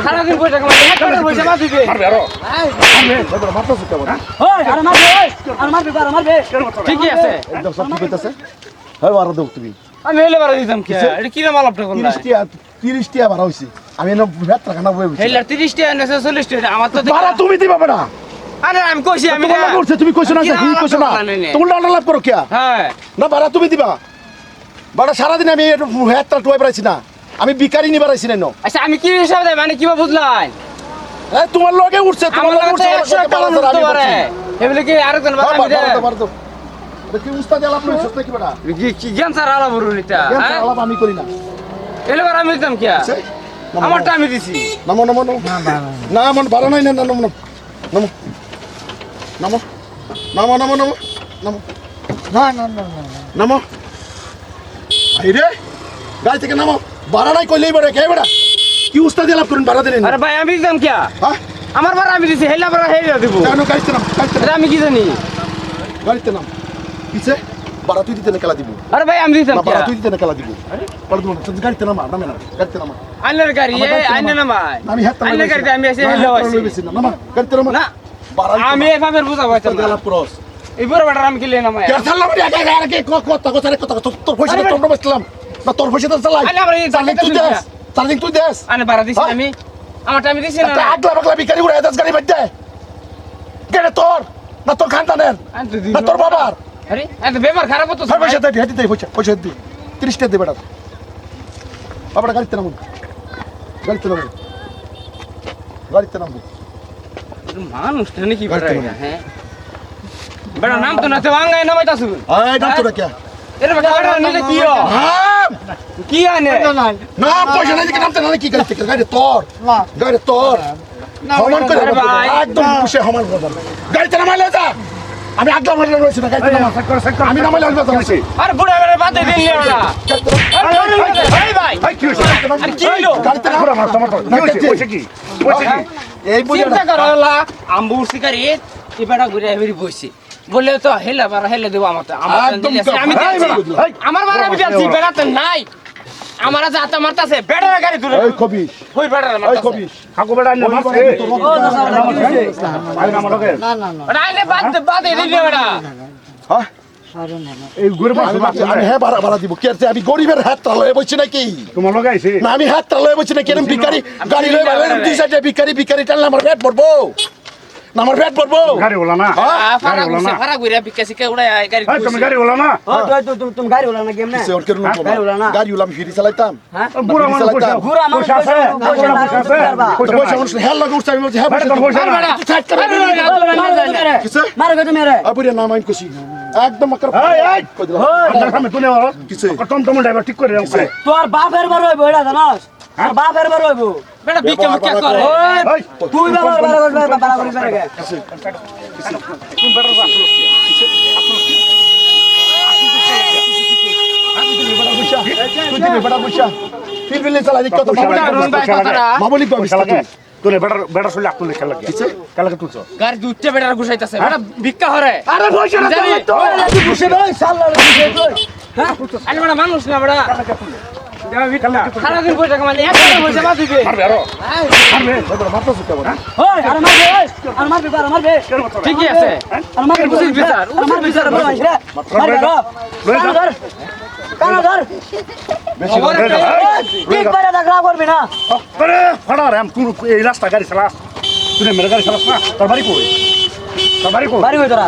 সারাদিন পয়সা কামাই একবার পয়সা মা দিবে মারবে আরো মারবে তোর মারতে সুতা বড় ওই আর মারবে ঠিকই আছে একদম সব ঠিক হইতাছে হয় মারো দাও তুমি আমি হেলে বাড়া দিতাম কি এটা কি নাম আলাপটা করলা 30 টিয়া বাড়া হইছে আমি এনে ভেট রাখানা বই হেলার 30 টাকা নেছে 40 টাকা আমার তো বাড়া তুমি দিবা বেটা আরে আমি কইছি আমি তোমার লাগছে তুমি কইছ না কি কইছ না তুমি লাল লাভ করো কিয়া হ্যাঁ না বাড়া তুমি দিবা বাড়া সারা দিন আমি হেটটা টুয়াই বেড়াইছি না আমি ভিখারি নি বেড়াইছি না আচ্ছা আমি কি হিসাব দেব মানে কিবা বুঝলাই তোমার লগে উঠছে তোমার লগে উঠছে 100 টাকা উঠতে পারে এগুলো কি আরেকজন বাবা আমি দে কি উস্তাদ আলাপ লইছস নাকি বেটা কি জ্ঞান স্যার আলাপ বলুনিটা হ্যাঁ আলাপ আমি করি না এলে বার আমি দিতাম কি আমারটা আমি দিছি নামো নামো না মন ভালো নাই না নামো নামো নামো নামো নামো নামো নামো না না না নামো আইরে গাড়ি থেকে নামো ভাড়া নাই কইলেই বড় কে বেটা কি উস্তাদ আলাপ করুন ভাড়া দিলেন আরে ভাই আমি দিতাম কি হ্যাঁ আমার বার আমি দিছি হেলা বার হেলা দেব কেন গাড়িতে নাম আরে আমি কি জানি গাড়িতে নাম কিছে ভাড়া তুই দিতে না খেলা দিব আরে ভাই আমি দিতাম না কি ভাড়া তুই দিতে না খেলা দিব ভাড়া দিব তুই গাড়িতে নাম নামে না গাড়িতে নাম আইনের গাড়ি আইনে না ভাই আমি হাত আইনের গাড়িতে আমি এসে হেলা হইছি না না গাড়িতে নাম না আমি এভাবে বুঝাবো তুই আলাপ করস এই বড় বড় আমি কি লেনা মাই কে ছাড়লাম রে আগে আগে কথা তোর পয়সা তোর বসলাম না তোর পয়সা তো চালাই আরে আমরা চার্জিং তুই দেস আরে বাড়া দিছি আমি আমারটা আমি দিছি না আগলা বাগলা ভিখারি উড়াই দাস গাড়ি বাজে কেন তোর না তোর খানদানের না তোর বাবার আরে এত ব্যবহার খারাপ হতো পয়সা দে হেঁটে দে পয়সা দে 30 টাকা দে বেটা বাবাটা গাড়িতে নামুন গাড়িতে নামুন মানুষটা নাকি বেটা হ্যাঁ বেটা নাম তো না তো আঙ্গাই নামাইতাছু এই নাম তোরা কে এর বেটা বেটা নিলে কি হয় নাম কি আনে না পয়সা নাই কি নামতে না কি গাড়ি তোর গাড়ি তোর হমান করে একদম খুশি হমান করে গাড়িতে নামাইলে যা আমি আগলা মারলে রইছি না গাড়িতে নামা আমি নামাইলে আসবে যাচ্ছি আরে বুড়া বেটা বাদে দিন লে ওরা আরে ভাই ভাই কি হইছে আরে কি হলো গাড়িতে নামা আমার তোমার পয়সা কি এই চিন্তা করো লা আম্বুর শিকারি এই বেটা ঘুরে এবারে বসে বললে তো হেলা বার হেলে দেব আমার আমি দিয়েছি আমার বার আমি দিয়েছি বেটা তো নাই আমার যাতা মারতাছে বেটার গাড়ি দূরে ওই খবিস ওই বেটার ওই মারতাছে খবিস হাকু বেটা না মারছে আই না আমাকে না না না রাইলে বাদ দিলে বেটা হ্যাঁ এই গরিব আমি হ্যাঁ ভাড়া দিব কে আমি গরিবের হাত তালয়ে বসছি নাকি তোমার লগে আইছে না আমি হাত তালয়ে বসছি নাকি এরকম ভিখারি গাড়ি লয়ে বাইরে দুই সাইডে ভিখারি টানলে আমার পেট ভরবো না আমার পেট ভরবো গাড়ি ওলা না ফারা ঘুরে বিকাশিকে উড়ায় গাড়ি এই তুমি গাড়ি ওলা না তুমি গাড়ি ওলা না কেমন কিসে ওর কেন না গাড়ি উলাম ফিরি চালাইতাম বুড়া মানুষ পয়সা ঘুরা আমার পয়সা আছে পয়সা মানুষ হ্যাঁ লাগে উঠছে আমি বলছি হ্যাঁ পয়সা কিসে মারো গো তুমি রে আবুরে নাম আইন কইছি একদম মাকর এই এই কই দিলাম আপনার সামনে তুলে আও কিসে টমটম ড্রাইভার ঠিক করে রাখছে তোর বাপের বার হইবো এটা জানাস তোর বাপের বার হইবো বেটা বিকে মুকে করে ওই তুই বাবার বার করবে বাবা করে বেরগে তুমি বেটার বাপ তুই বেটা বুঝা ফির বিলে চালা দিক কত মামুলি কো পয়সা লাগে তোরে বেটার শুলে আপনি লেখা লাগে কিসে কালকে তুলছো গাড়ি দুটে বেটার ঘুষাইতাছে বেটা ভিক্ষা হরে আরে পয়সা না জানি তো বুঝে নয় সাল্লাহ বুঝে কই হ্যাঁ আরে বেটা মানুষ না বেটা সারাদিন পয়সা কামাই একবার পয়সা মা দিবে মারবে আরো মারবে তোর মারতে সুতা বড় ওই আর মারবে আর মারবে ঠিকই আছে আর মারবে বুঝিস বিচার আমার বিচার বড় আইছে মারবে ধর কানা ধর বেশি ঠিক করে দাগরা করবি না আরে ফাড়া রে তুই এই রাস্তা গাড়ি চালাস তুই মেরে গাড়ি চালাস না তোর বাড়ি কই বাড়ি কই তোরা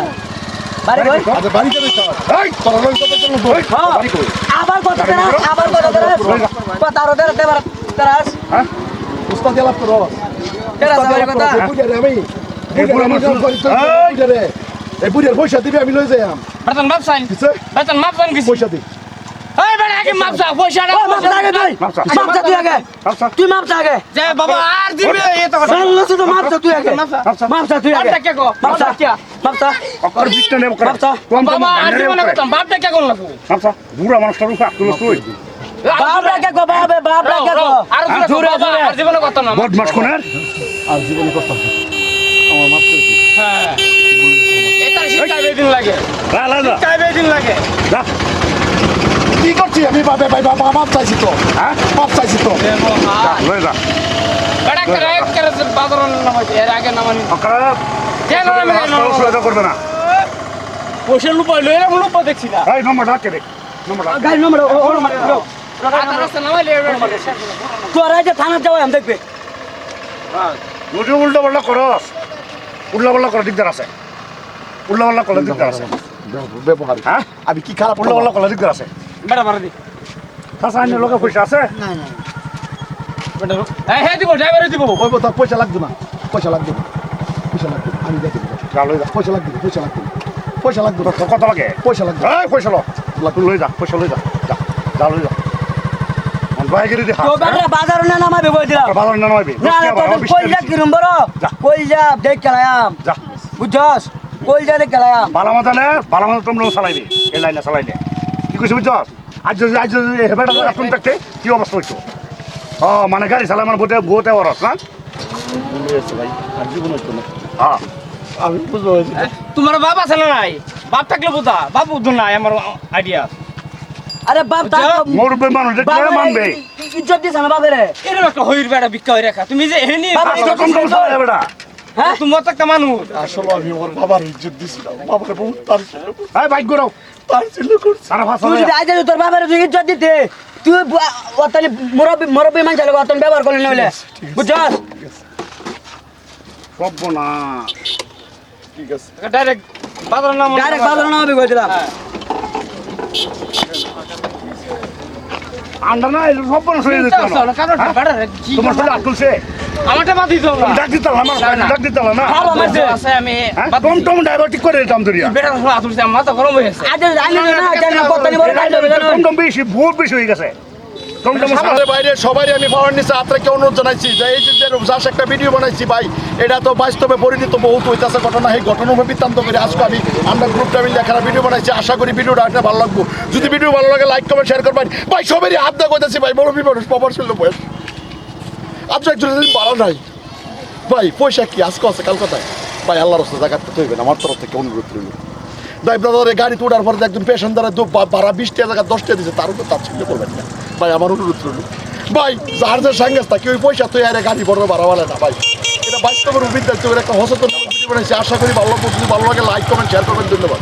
বাড়ি কই আচ্ছা বাড়ি যাবে স্যার এই তোর লই কত চল বই বাড়ি কই আবার কত তেরা কথা রতে রতে বার তেরাস হ্যাঁ উস্তাদ লাভ করো তেরা সবাই কথা বুঝারে আমি বুঝারে এই বুঝার পয়সা দিবি আমি লই যাইম বেতন মাপ সাইন কিসে বেতন মাপ সাইন কিছু পয়সা দি এই বেটা আগে মাপ সা পয়সা না মাপ আগে তুই মাপ তুই আগে তুই মাপ আগে যে বাবা আর দিবে এ তো চল তো মাপ তুই আগে মাপ তুই আগে বাপটা কে কো বাপটা কে মাপ অকর বিটটা নেব করে বাপটা বাবা আর দিবে না কত বাপটা কে কোন লাগু আচ্ছা বুড়া মানুষটা রুখা তুই তুই বাপটা কে কো বাপটা কে কো আর জোরে জোরে আর দিবে না কত না বদমাশ কোনার আর জীবনে কষ্ট আমার মাফ করে দিন হ্যাঁ এটা শিকায় বেদিন লাগে লা লা লা শিকায় বেদিন লাগে যা কি করছি আমি বাবা মাপ চাইছি তো হ্যাঁ মাপ চাইছি তো এ বাবা লয়ে যা বেটা করে বাজার নামাইছে এর আগে নামানি কেন রাস্তা করবে না পয়সা লুপাই লই এরকম লুপা দেখছি না এই নম্বরটা কে রে নম্বরটা গাড়ি নম্বর ও নম্বর রাস্তা নামাইলে তোরা যে থানা যাওয়া আমি দেখবে রোজু উল্টো পাল্টা করস উল্টা পাল্টা করা দিকদার আছে উল্টা পাল্টা করা দিকদার আছে ব্যবহার হ্যাঁ আমি কি খারাপ উল্টা পাল্টা করা দিকদার আছে বেটা মারা দি তাছাড়া অন্য লোকের পয়সা আছে না না বেটা এই হে দিব ড্রাইভারে দিব ওই তো পয়সা লাগবে না পয়সা লাগবে না পয়সা লাগবে না। আমি দেখে দেবো যা লই যা পয়সা লাগবে না, পয়সা লাগবে না। পয়সা লাগবে না। তোর কত লাগে পয়সা লাগবে না। এই পয়সা লো তুই লই যা পয়সা লই যা যা যা লই যা মন বাইগিরি দেখা তো বেটা বাজার না নামাবে কই দিলাম বাজার না নইবি না না তোর কইলা কি নম্বর যা। কইলা দেখ খেলায়াম যা বুঝছস কইলা দেখ খেলায়াম বালামাতা তোমরা চালাইবি এই লাইনে চালাইলে কি কইছ বুঝছ আজ যদি হেবাটা আপনি থাকতে কি অবস্থা হইতো ও মানে গাড়ি চালাই মানে বোতে ওরস না হ্যাঁ আমি বুঝতে পারছি তোমার বাপ আছে না নাই বাপ থাকলে বুঝা বাপ বুঝো নাই আমার আইডিয়া আরে বাপ তা মুরব্বী মানুষ দেখলে মানবে ইজ্জত দিছ না বাপরে এরকম একটা হইর বেটা ভিক্ষা হয়ে রাখা তুমি যে এহেনি বাবা, আচ্ছা, কম কম চালাই বেটা হ্যাঁ তোমার তো একটা মানুষ আসলে আমি ওর বাবার ইজ্জত দিছিলাম বাবার বহুত তার ছিল এই বাইক গরাও তার ছিল করছে সারা ভাষা তুই যদি আজ তোর বাপরে তুই ইজ্জত দিতে তুই অতনি মুরব্বী মানুষ লাগে অতন ব্যবহার করলি নইলে বুঝছস সব না ঠিক আছে ডাইরেক্ট বাজার নাম ডাইরেক্ট বাজার নামাবে কই দিলাম আন্ডা না এটা সব না শুয়ে দিতে তোমার সাথে আটকুলছে আমারটা বাদ দিছো না ডাক দিতে না আমার ডাক দিতে না ভালো আছে আমি টম টম ড্রাইভার ঠিক করে দিতাম ধরিয়া বেটা আতুলছে আমার তো গরম হয়ে গেছে আজ জানি না জানি না কতনি বড় খাই দেবে জানো টম টম বেশি বহুত বেশি হয়ে গেছে টম টম আমাদের বাইরে সবাই আমি পাওয়ার নিচে আপনাকে অনুরোধ জানাইছি যে এই যে রূপসাস একটা ভিডিও বানাইছি ভাই এটা তো বাস্তবে পরিণত বহুত হইতাছে ঘটনা এই ঘটনা বৃত্তান্ত করে আজকে আমরা গ্রুপটা মিলে একটা ভিডিও বানাইছি আশা করি ভিডিওটা আপনার ভালো লাগবে যদি ভিডিও ভালো লাগে লাইক কমেন্ট শেয়ার করবেন ভাই সবারই হাত দেওয়া কইতাছি ভাই বড় বিপদ পাবার ছিল বয়স আজকে একজন ভালো নাই ভাই পয়সা কি আজকে আছে কাল কথায় ভাই আল্লাহর রাস্তা জায়গাতে তৈবেন আমার তরফ থেকে অনুরোধ রইল ড্রাইভারের গাড়ি তোলার পরে একজন পেশেন্টারে ভাড়া 20 টাকা জায়গা 10 টাকা দিচ্ছে তার উপর তার ছিল করবেন না ভাই আমার অনুরোধ রইল ভাই যার যে সাঙ্গাস থাকে ওই পয়সা তো আরে গাড়ি বড় ভাড়া বলে না ভাই এটা বাস্তবের অভিজ্ঞতা একটা সচেতন ভিডিও বানাইছি আশা করি ভালো লাগবে যদি ভালো লাগে লাইক কমেন্ট শেয়ার করবেন ধন্যবাদ